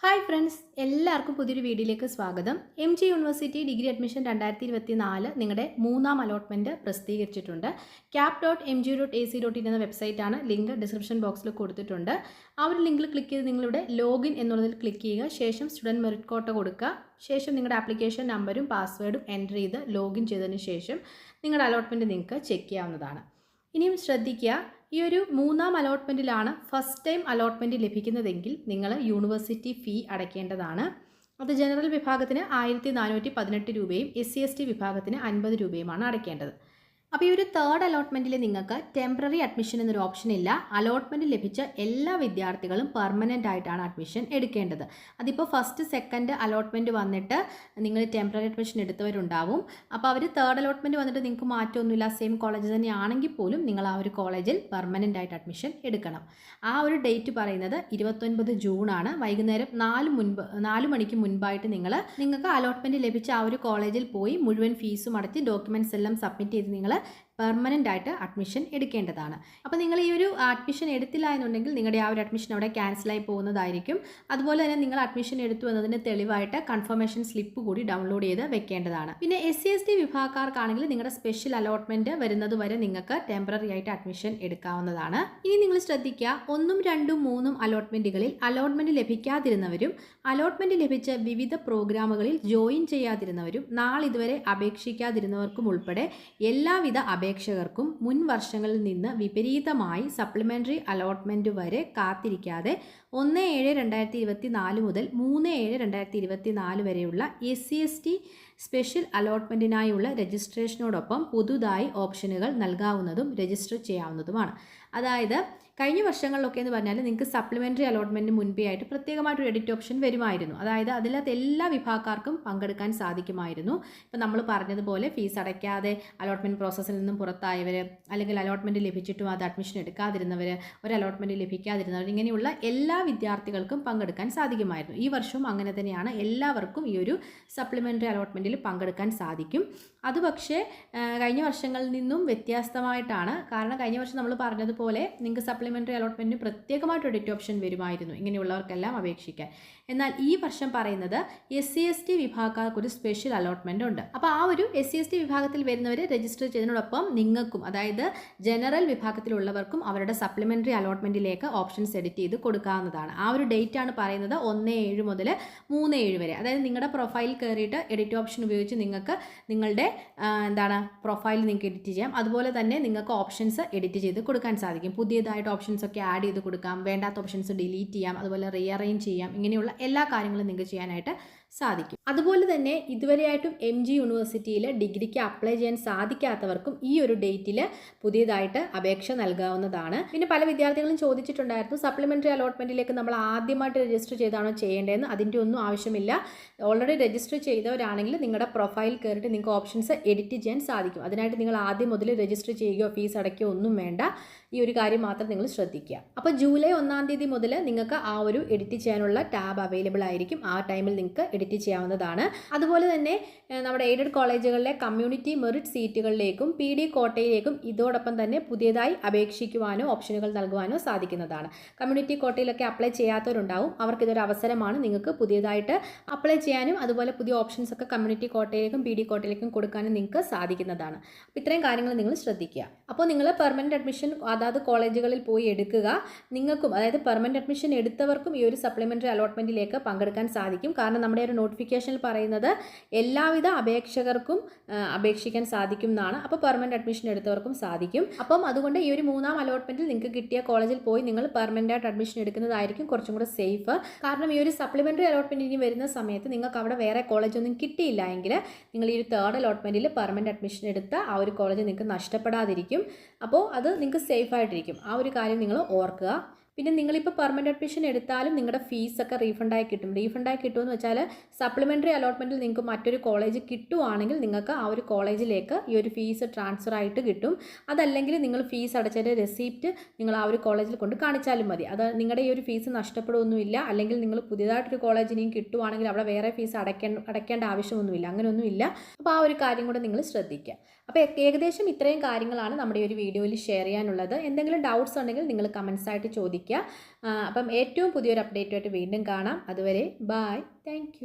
Hi friends, എല്ലാവർക്കും പുതിയൊരു വീഡിയോയിലേക്ക് സ്വാഗതം. MG യൂണിവേഴ്സിറ്റി ഡിഗ്രി അഡ്മിഷൻ 2024 നിങ്ങളുടെ മൂന്നാം അലോട്ട്മെൻറ്റ് പ്രസിദ്ധീകരിച്ചിട്ടുണ്ട്. cap.mg.ac.in എന്ന വെബ്സൈറ്റാണ്. ലിങ്ക് ഡിസ്ക്രിപ്ഷൻ ബോക്സിൽ കൊടുത്തിട്ടുണ്ട്. ആ ഒരു ലിങ്കിൽ ക്ലിക്ക് ചെയ്ത് നിങ്ങളുടെ ലോഗിൻ എന്നുള്ളതിൽ ക്ലിക്ക് ചെയ്യുക. ശേഷം സ്റ്റുഡൻറ്റ് മെറിറ്റ് കോട്ട കൊടുക്കുക. ശേഷം നിങ്ങളുടെ ആപ്ലിക്കേഷൻ നമ്പറും പാസ്വേഡും എൻ്റർ ചെയ്ത് ലോഗിൻ ചെയ്തതിന് ശേഷം നിങ്ങളുടെ അലോട്ട്മെൻറ്റ് നിങ്ങൾക്ക് ചെക്ക് ചെയ്യാവുന്നതാണ്. ഇനിയും ശ്രദ്ധിക്കുക, ഈ ഒരു മൂന്നാം അലോട്ട്മെൻറ്റിലാണ് ഫസ്റ്റ് ടൈം അലോട്ട്മെൻറ്റ് ലഭിക്കുന്നതെങ്കിൽ നിങ്ങൾ യൂണിവേഴ്സിറ്റി ഫീ അടയ്ക്കേണ്ടതാണ്. അത് ജനറൽ വിഭാഗത്തിന് 1418 രൂപയും SC/ST വിഭാഗത്തിന് 50 രൂപയുമാണ് അടയ്ക്കേണ്ടത്. അപ്പോൾ ഈ ഒരു തേർഡ് അലോട്ട്മെൻറ്റിൽ നിങ്ങൾക്ക് ടെമ്പററി അഡ്മിഷൻ എന്നൊരു ഓപ്ഷൻ ഇല്ല. അലോട്ട്മെൻറ്റ് ലഭിച്ച എല്ലാ വിദ്യാർത്ഥികളും പെർമനൻ്റ് ആയിട്ടാണ് അഡ്മിഷൻ എടുക്കേണ്ടത്. അതിപ്പോൾ ഫസ്റ്റ് സെക്കൻഡ് അലോട്ട്മെൻറ്റ് വന്നിട്ട് നിങ്ങൾ ടെമ്പററി അഡ്മിഷൻ എടുത്തവരുണ്ടാവും. അപ്പോൾ അവർ തേർഡ് അലോട്ട്മെൻറ്റ് വന്നിട്ട് നിങ്ങൾക്ക് മാറ്റമൊന്നുമില്ല, സെയിം കോളേജ് തന്നെയാണെങ്കിൽ പോലും നിങ്ങൾ ആ ഒരു കോളേജിൽ പെർമനൻ്റ് ആയിട്ട് അഡ്മിഷൻ എടുക്കണം. ആ ഒരു ഡേറ്റ് പറയുന്നത് 29 ജൂണാണ്. വൈകുന്നേരം 4 മണിക്ക് മുൻപായിട്ട് നിങ്ങൾക്ക് അലോട്ട്മെൻറ്റ് ലഭിച്ച ആ ഒരു കോളേജിൽ പോയി മുഴുവൻ ഫീസും അടച്ച് ഡോക്യുമെൻറ്റ്സ് എല്ലാം സബ്മിറ്റ് ചെയ്ത് നിങ്ങൾ പെർമനൻ്റ് ആയിട്ട് അഡ്മിഷൻ എടുക്കേണ്ടതാണ്. അപ്പോൾ നിങ്ങൾ ഈ ഒരു അഡ്മിഷൻ എടുത്തില്ല എന്നുണ്ടെങ്കിൽ നിങ്ങളുടെ ആ ഒരു അഡ്മിഷൻ അവിടെ ക്യാൻസലായി പോകുന്നതായിരിക്കും. അതുപോലെ തന്നെ നിങ്ങൾ അഡ്മിഷൻ എടുത്തു എന്നതിന് തെളിവായിട്ട് കൺഫർമേഷൻ സ്ലിപ്പ് കൂടി ഡൗൺലോഡ് ചെയ്ത് വെക്കേണ്ടതാണ്. പിന്നെ SC/ST വിഭാഗക്കാർക്കാണെങ്കിൽ നിങ്ങളുടെ സ്പെഷ്യൽ അലോട്ട്മെൻറ്റ് വരുന്നത് വരെ നിങ്ങൾക്ക് ടെമ്പററി ആയിട്ട് അഡ്മിഷൻ എടുക്കാവുന്നതാണ്. ഇനി നിങ്ങൾ ശ്രദ്ധിക്കുക, 1, 2, 3 അലോട്ട്മെൻറ്റുകളിൽ അലോട്ട്മെൻറ്റ് ലഭിക്കാതിരുന്നവരും അലോട്ട്മെൻറ്റ് ലഭിച്ച വിവിധ പ്രോഗ്രാമുകളിൽ ജോയിൻ ചെയ്യാതിരുന്നവരും നാളിതുവരെ അപേക്ഷിക്കാതിരുന്നവർക്കും ഉൾപ്പെടെ എല്ലാവിധ അപേക്ഷകർക്കും മുൻ വർഷങ്ങളിൽ നിന്ന് വിപരീതമായി സപ്ലിമെൻ്ററി അലോട്ട്മെൻറ്റ് വരെ കാത്തിരിക്കാതെ 1/7/2024 മുതൽ 3/7/2024 വരെയുള്ള SC/ST സ്പെഷ്യൽ അലോട്ട്മെൻറ്റിനായുള്ള രജിസ്ട്രേഷനോടൊപ്പം പുതുതായി ഓപ്ഷനുകൾ നൽകാവുന്നതും രജിസ്റ്റർ ചെയ്യാവുന്നതുമാണ്. അതായത് കഴിഞ്ഞ വർഷങ്ങളിലൊക്കെ എന്ന് പറഞ്ഞാൽ നിങ്ങൾക്ക് സപ്ലിമെൻ്ററി അലോട്ട്മെൻറ്റിന് മുൻപേ ആയിട്ട് പ്രത്യേകമായിട്ടൊരു എഡിറ്റ് ഓപ്ഷൻ വരുമായിരുന്നു. അതായത് അതിനകത്ത് എല്ലാ വിഭാഗക്കാർക്കും പങ്കെടുക്കാൻ സാധിക്കുമായിരുന്നു. ഇപ്പം നമ്മൾ പറഞ്ഞതുപോലെ ഫീസ് അടയ്ക്കാതെ അലോട്ട്മെൻറ്റ് പ്രോസസ്സിൽ നിന്നും പുറത്തായവർ, അല്ലെങ്കിൽ അലോട്ട്മെൻറ്റ് ലഭിച്ചിട്ടും അത് അഡ്മിഷൻ എടുക്കാതിരുന്നവർ, ഒരു അലോട്ട്മെൻറ്റ് ലഭിക്കാതിരുന്നവർ, ഇങ്ങനെയുള്ള എല്ലാ വിദ്യാർത്ഥികൾക്കും പങ്കെടുക്കാൻ സാധിക്കുമായിരുന്നു. ഈ വർഷവും അങ്ങനെ തന്നെയാണ്. എല്ലാവർക്കും ഈ ഒരു സപ്ലിമെൻ്ററി അലോട്ട്മെൻറ്റിൽ പങ്കെടുക്കാൻ സാധിക്കും. അത് പക്ഷേ കഴിഞ്ഞ വർഷങ്ങളിൽ നിന്നും വ്യത്യസ്തമായിട്ടാണ്. കാരണം കഴിഞ്ഞ വർഷം നമ്മൾ പറഞ്ഞതുപോലെ നിങ്ങൾക്ക് സപ്ലിമെൻ്ററി അലോട്ട്മെൻറ്റിന് പ്രത്യേകമായിട്ട് എഡിറ്റ് ഓപ്ഷൻ വരുമായിരുന്നു ഇങ്ങനെയുള്ളവർക്കെല്ലാം അപേക്ഷിക്കാൻ. എന്നാൽ ഈ വർഷം പറയുന്നത് SC/ST വിഭാഗക്കാർക്ക് ഒരു സ്പെഷ്യൽ അലോട്ട്മെൻറ്റ് ഉണ്ട്. അപ്പോൾ ആ ഒരു SC/ST വിഭാഗത്തിൽ വരുന്നവർ രജിസ്റ്റർ ചെയ്തതിനോടൊപ്പം നിങ്ങൾക്കും, അതായത് ജനറൽ വിഭാഗത്തിലുള്ളവർക്കും അവരുടെ സപ്ലിമെൻ്ററി അലോട്ട്മെൻറ്റിലേക്ക് ഓപ്ഷൻസ് എഡിറ്റ് ചെയ്ത് കൊടുക്കാവുന്നതാണ്. ആ ഒരു ഡേറ്റ് ആണ് പറയുന്നത് 1/7 മുതൽ 3/7 വരെ. അതായത് നിങ്ങളുടെ പ്രൊഫൈൽ കയറിയിട്ട് എഡിറ്റ് ഓപ്ഷൻ ഉപയോഗിച്ച് നിങ്ങൾക്ക് നിങ്ങളുടെ പ്രൊഫൈൽ നിങ്ങൾക്ക് എഡിറ്റ് ചെയ്യാം. അതുപോലെ തന്നെ നിങ്ങൾക്ക് ഓപ്ഷൻസ് എഡിറ്റ് ചെയ്ത് കൊടുക്കാൻ സാധിക്കും. പുതിയതായിട്ട് ഓപ്ഷൻസ് ഒക്കെ ആഡ് ചെയ്ത് കൊടുക്കാം, വേണ്ടാത്ത ഓപ്ഷൻസ് ഡിലീറ്റ് ചെയ്യാം, അതുപോലെ റീഅറേഞ്ച് ചെയ്യാം. ഇങ്ങനെയുള്ള എല്ലാ കാര്യങ്ങളും നിങ്ങൾക്ക് ചെയ്യാനായിട്ട് സാധിക്കും. അതുപോലെ തന്നെ ഇതുവരെയായിട്ടും MG യൂണിവേഴ്സിറ്റിയിൽ ഡിഗ്രിക്ക് അപ്ലൈ ചെയ്യാൻ സാധിക്കാത്തവർക്കും ഈ ഒരു ഡേറ്റിൽ പുതിയതായിട്ട് അപേക്ഷ നൽകാവുന്നതാണ്. പിന്നെ പല വിദ്യാർത്ഥികളും ചോദിച്ചിട്ടുണ്ടായിരുന്നു, സപ്ലിമെൻ്ററി അലോട്ട്മെൻറ്റിലേക്ക് നമ്മൾ ആദ്യമായിട്ട് രജിസ്റ്റർ ചെയ്താണോ ചെയ്യേണ്ടതെന്ന്. അതിൻ്റെ ഒന്നും ആവശ്യമില്ല. ഓൾറെഡി രജിസ്റ്റർ ചെയ്തവരാണെങ്കിൽ നിങ്ങളുടെ പ്രൊഫൈൽ കയറിയിട്ട് നിങ്ങൾക്ക് ഓപ്ഷൻസ് എഡിറ്റ് ചെയ്യാൻ സാധിക്കും. അതിനായിട്ട് നിങ്ങൾ ആദ്യം മുതൽ രജിസ്റ്റർ ചെയ്യുകയോ ഫീസ് അടയ്ക്കുകയോ ഒന്നും വേണ്ട. ഈ ഒരു കാര്യം മാത്രം നിങ്ങൾ ശ്രദ്ധിക്കുക. അപ്പോൾ ജൂലൈ 1-ാം തീയതി മുതൽ നിങ്ങൾക്ക് ആ ഒരു എഡിറ്റ് ചെയ്യാനുള്ള ടാബ് അവൈലബിൾ ആയിരിക്കും. ആ ടൈമിൽ നിങ്ങൾക്ക് എഡിറ്റ് ചെയ്യാവുന്നതാണ്. അതുപോലെ തന്നെ നമ്മുടെ എയ്ഡഡ് കോളേജുകളിലെ കമ്മ്യൂണിറ്റി മെറിറ്റ് സീറ്റുകളിലേക്കും PD കോട്ടയിലേക്കും ഇതോടൊപ്പം തന്നെ പുതിയതായി അപേക്ഷിക്കുവാനോ ഓപ്ഷനുകൾ നൽകുവാനോ സാധിക്കുന്നതാണ്. Community കോട്ടയിലൊക്കെ apply ചെയ്യാത്തവരുണ്ടാവും. അവർക്കിതൊരു അവസരമാണ്. നിങ്ങൾക്ക് പുതിയതായിട്ട് അപ്ലൈ ചെയ്യാനും അതുപോലെ പുതിയ ഓപ്ഷൻസ് ഒക്കെ കമ്മ്യൂണിറ്റി കോട്ടയിലേക്കും PD കോട്ടയിലേക്കും കൊടുക്കാനും നിങ്ങൾക്ക് സാധിക്കുന്നതാണ്. അപ്പോൾ ഇത്രയും കാര്യങ്ങൾ നിങ്ങൾ ശ്രദ്ധിക്കുക. അപ്പോൾ നിങ്ങൾ പെർമനൻറ്റ് അഡ്മിഷൻ അതാത് കോളേജുകളിൽ പോയി എടുക്കുക. നിങ്ങൾക്കും, അതായത് പെർമനൻറ്റ് അഡ്മിഷൻ എടുത്തവർക്കും ഈ ഒരു സപ്ലിമെൻ്ററി അലോട്ട്മെൻറ്റിലേക്ക് പങ്കെടുക്കാൻ സാധിക്കും. കാരണം നമ്മുടെ ഒരു നോട്ടിഫിക്കേഷനിൽ പറയുന്നത് എല്ലാവിധ അപേക്ഷകർക്കും അപേക്ഷിക്കാൻ സാധിക്കും എന്നാണ്. അപ്പോൾ പെർമനൻറ്റ് അഡ്മിഷൻ എടുത്തവർക്കും സാധിക്കും. അപ്പം അതുകൊണ്ട് ഈ ഒരു മൂന്നാം അലോട്ട്മെൻറ്റിൽ നിങ്ങൾക്ക് കിട്ടിയ കോളേജിൽ പോയി നിങ്ങൾ പെർമനൻ്റ് ആയിട്ട് അഡ്മിഷൻ എടുക്കുന്നതായിരിക്കും കുറച്ചും കൂടെ സേഫ്. കാരണം ഈ ഒരു സപ്ലിമെൻ്ററി അലോട്ട്മെൻറ്റ് ഇനി വരുന്ന സമയത്ത് നിങ്ങൾക്ക് അവിടെ വേറെ കോളേജൊന്നും കിട്ടിയില്ല എങ്കിൽ നിങ്ങൾ ഈ ഒരു തേർഡ് അലോട്ട്മെൻറ്റിൽ പെർമനൻറ്റ് അഡ്മിഷൻ എടുത്ത ആ ഒരു കോളേജ് നിങ്ങൾക്ക് നഷ്ടപ്പെടാതിരിക്കും. അപ്പോൾ അത് നിങ്ങൾക്ക് സേഫ് ആയിട്ടിരിക്കും. ആ ഒരു കാര്യം നിങ്ങൾ ഓർക്കുക. പിന്നെ നിങ്ങളിപ്പോൾ പെർമനൻറ്റ് അഡ്മിഷൻ എടുത്താലും നിങ്ങളുടെ ഫീസൊക്കെ റീഫണ്ടായി കിട്ടും. റീഫണ്ടായി കിട്ടുമെന്ന് വെച്ചാൽ സപ്ലിമെൻ്ററി അലോട്ട്മെൻറ്റിൽ നിങ്ങൾക്ക് മറ്റൊരു കോളേജ് കിട്ടുവാണെങ്കിൽ നിങ്ങൾക്ക് ആ ഒരു കോളേജിലേക്ക് ഈ ഒരു ഫീസ് ട്രാൻസ്ഫർ ആയിട്ട് കിട്ടും. അതല്ലെങ്കിൽ നിങ്ങൾ ഫീസ് അടച്ചതിൻ്റെ റെസിപ്റ്റ് നിങ്ങൾ ആ ഒരു കോളേജിൽ കൊണ്ട് കാണിച്ചാലും മതി. അത് നിങ്ങളുടെ ഈ ഒരു ഫീസ് നഷ്ടപ്പെടുകയൊന്നുമില്ല. അല്ലെങ്കിൽ നിങ്ങൾ പുതിയതായിട്ടൊരു കോളേജിനെയും കിട്ടുവാണെങ്കിൽ അവിടെ വേറെ ഫീസ് അടയ്ക്കേണ്ട ആവശ്യമൊന്നുമില്ല. അങ്ങനെയൊന്നുമില്ല. അപ്പോൾ ആ ഒരു കാര്യം കൂടെ നിങ്ങൾ ശ്രദ്ധിക്കുക. അപ്പോൾ ഏകദേശം ഇത്രയും കാര്യങ്ങളാണ് നമ്മുടെ ഈ ഒരു വീഡിയോയിൽ ഷെയർ ചെയ്യാനുള്ളത്. എന്തെങ്കിലും ഡൗട്ട്സ് ഉണ്ടെങ്കിൽ നിങ്ങൾ കമൻസ് ആയിട്ട് ചോദിക്കുക. ഓർമ്മിക്കുക. അപ്പം ഏറ്റവും പുതിയൊരു അപ്ഡേറ്റുമായിട്ട് വീണ്ടും കാണാം. അതുവരെ ബായ്. താങ്ക്